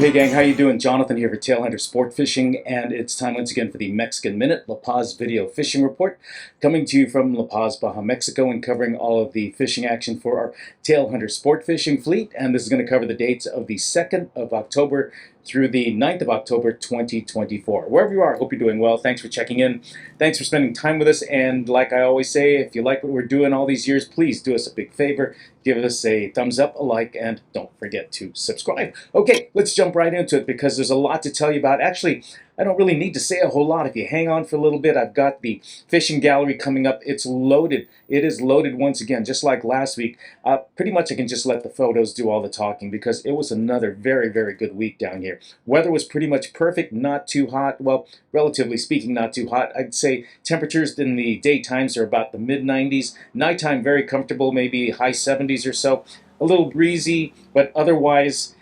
Hey gang, how you doing? Jonathan here for Tailhunter Sportfishing, and it's time once again for the Mexican Minute, La Paz video fishing report, coming to you from La Paz, Baja, Mexico, and covering all of the fishing action for our Tailhunter Sportfishing fleet. And this is going to cover the dates of the 2nd of October through the 9th of October 2024. Wherever you are, I hope you're doing well. Thanks for checking in. Thanks for spending time with us. And like I always say, if you like what we're doing all these years, please do us a big favor. Give us a thumbs up, a like, and don't forget to subscribe. Okay, let's jump right into it because there's a lot to tell you about. Actually, I don't really need to say a whole lot. If you hang on for a little bit, I've got the fishing gallery coming up. It's loaded. It is loaded once again, just like last week. Pretty much I can just let the photos do all the talking because it was another very, very good week down here. Weather was pretty much perfect, not too hot. Well, relatively speaking, not too hot. I'd say temperatures in the daytimes are about the mid-90s. Nighttime, very comfortable, maybe high 70s or so. A little breezy, but otherwise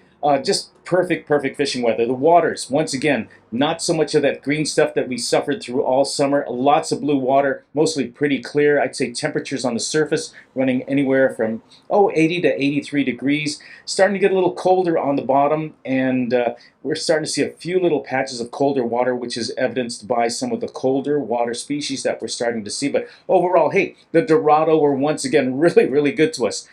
just perfect fishing weather. The waters, once again, not so much of that green stuff that we suffered through all summer. Lots of blue water, mostly pretty clear. I'd say temperatures on the surface running anywhere from 80 to 83 degrees. Starting to get a little colder on the bottom, and we're starting to see a few little patches of colder water, which is evidenced by some of the colder water species that we're starting to see. But overall, hey, the Dorado were once again really good to us.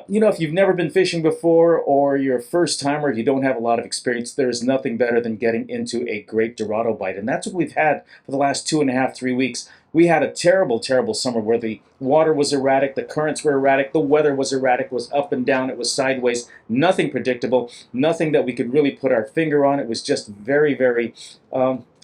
You know, if you've never been fishing before or you're a first timer, if you don't have a lot of experience, there's nothing better than getting into a great Dorado bite. And that's what we've had for the last 2.5, 3 weeks. We had a terrible summer where the water was erratic, the currents were erratic, the weather was erratic, it was up and down, it was sideways, nothing predictable, nothing that we could really put our finger on. It was just very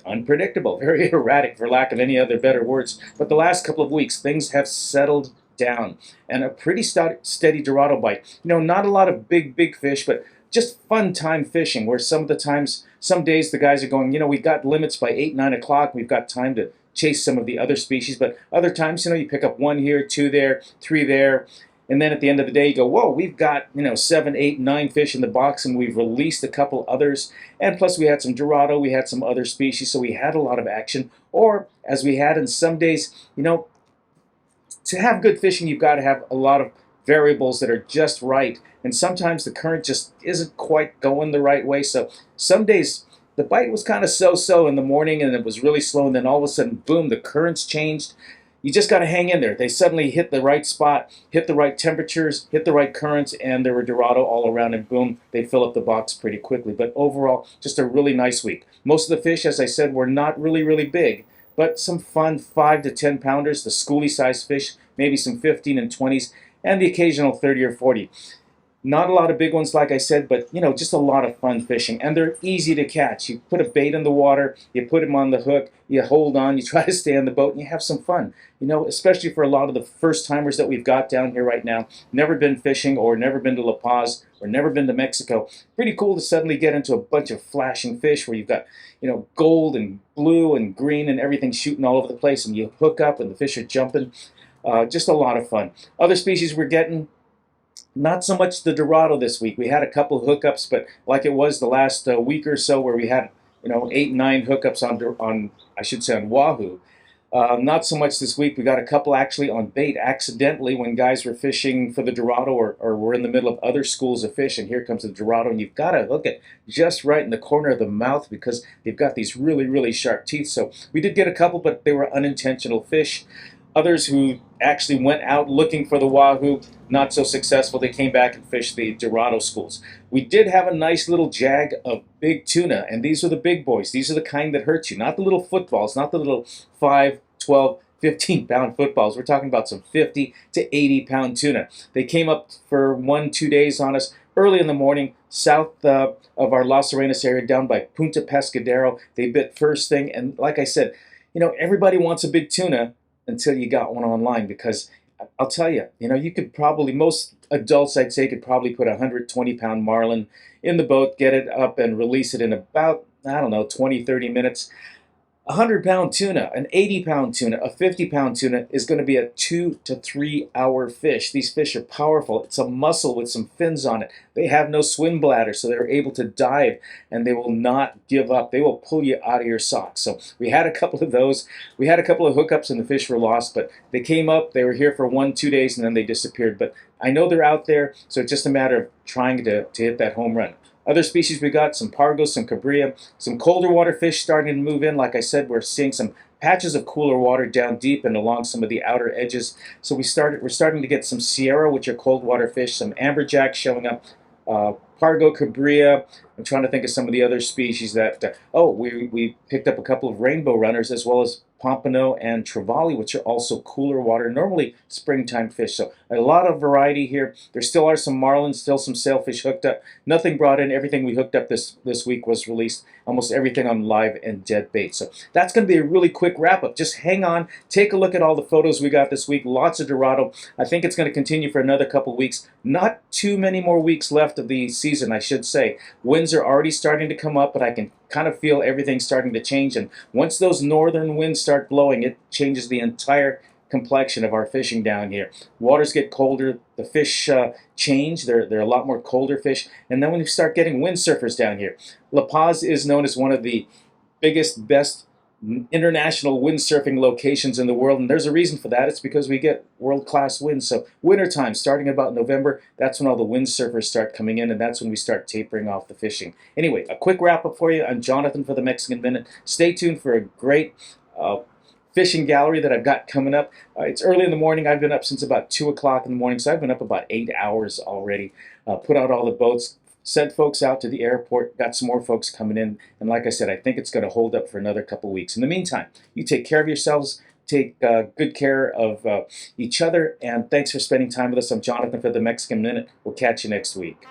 unpredictable, very erratic, for lack of any other better words. But the last couple of weeks, things have settled down, and a pretty steady Dorado bite. You know, not a lot of big fish, but just fun time fishing, where some days the guys are going, you know, we've got limits by 8, 9 o'clock, we've got time to chase some of the other species, but other times, you know, you pick up 1 here, 2 there, 3 there, and then at the end of the day you go, whoa, we've got, you know, 7, 8, 9 fish in the box, and we've released a couple others, and plus we had some Dorado, we had some other species, so we had a lot of action. Or as we had in some days, you know, to have good fishing, you've got to have a lot of variables that are just right. And sometimes the current just isn't quite going the right way. So some days the bite was kind of so-so in the morning and it was really slow. And then all of a sudden, boom, the currents changed. You just got to hang in there. They suddenly hit the right spot, hit the right temperatures, hit the right currents, and there were Dorado all around, and boom, they fill up the box pretty quickly. But overall, just a really nice week. Most of the fish, as I said, were not really big, but some fun 5 to 10 pounders, the schoolie size fish, maybe some 15 and 20s, and the occasional 30 or 40. Not a lot of big ones, like I said, but, you know, just a lot of fun fishing. And they're easy to catch. You put a bait in the water, you put them on the hook, you hold on, you try to stay on the boat, and you have some fun. You know, especially for a lot of the first-timers that we've got down here right now, never been fishing or never been to La Paz or never been to Mexico. Pretty cool to suddenly get into a bunch of flashing fish where you've got, you know, gold and blue and green and everything shooting all over the place, and you hook up and the fish are jumping. Just a lot of fun. Other species we're getting, not so much the Dorado this week. We had a couple of hookups, but like it was the last week or so where we had, you know, 8, 9 hookups on I should say on Wahoo. Not so much this week. We got a couple actually on bait accidentally when guys were fishing for the Dorado or were in the middle of other schools of fish, and here comes the Dorado, and you've got to hook it just right in the corner of the mouth because they've got these really sharp teeth. So we did get a couple, but they were unintentional fish. Others who actually went out looking for the Wahoo, not so successful. They came back and fished the Dorado schools. We did have a nice little jag of big tuna, and these are the big boys. These are the kind that hurt you, not the little footballs, not the little 5, 12, 15-pound footballs. We're talking about some 50 to 80-pound tuna. They came up for 1-2 days on us early in the morning, south of our Las Arenas area, down by Punta Pescadero. They bit first thing, and like I said, you know, everybody wants a big tuna until you got one online, because I'll tell you, you know, you could probably, most adults I'd say could probably put a 120-pound marlin in the boat, get it up and release it in about, I don't know, 20, 30 minutes. A 100-pound tuna, an 80-pound tuna, a 50-pound tuna is going to be a 2 to 3 hour fish. These fish are powerful. It's a mussel with some fins on it. They have no swim bladder, so they're able to dive, and they will not give up. They will pull you out of your socks. So we had a couple of those. We had a couple of hookups, and the fish were lost, but they came up. They were here for 1-2 days, and then they disappeared. But I know they're out there, so it's just a matter of trying to hit that home run. Other species we got some pargo, some cabria, some colder water fish starting to move in. Like I said, we're seeing some patches of cooler water down deep and along some of the outer edges. So we're starting to get some Sierra, which are cold water fish, some amberjack showing up, pargo, cabria. I'm trying to think of some of the other species that, we picked up a couple of rainbow runners as well as pompano and trevally, which are also cooler water, normally springtime fish. So a lot of variety here. There still are some marlins, still some sailfish hooked up. Nothing brought in. Everything we hooked up this week was released. Almost everything on live and dead bait. So that's going to be a really quick wrap up. Just hang on. Take a look at all the photos we got this week. Lots of Dorado. I think it's going to continue for another couple weeks. Not too many more weeks left of the season, I should say. Winds are already starting to come up, but I can kind of feel everything starting to change. And once those northern winds start blowing, it changes the entire complexion of our fishing down here. Waters get colder, the fish change, they're a lot more colder fish, and then when you start getting windsurfers down here. La Paz is known as one of the biggest, best international windsurfing locations in the world, and there's a reason for that. It's because we get world-class winds. So wintertime, starting about November, that's when all the windsurfers start coming in, and that's when we start tapering off the fishing. Anyway, a quick wrap-up for you. I'm Jonathan for the Mexican Minute. Stay tuned for a great fishing gallery that I've got coming up. It's early in the morning. I've been up since about 2 o'clock in the morning, so I've been up about 8 hours already. Put out all the boats, sent folks out to the airport, got some more folks coming in, and like I said, I think it's going to hold up for another couple weeks. In the meantime, you take care of yourselves, take good care of each other, and thanks for spending time with us. I'm Jonathan for the Mexican Minute. We'll catch you next week.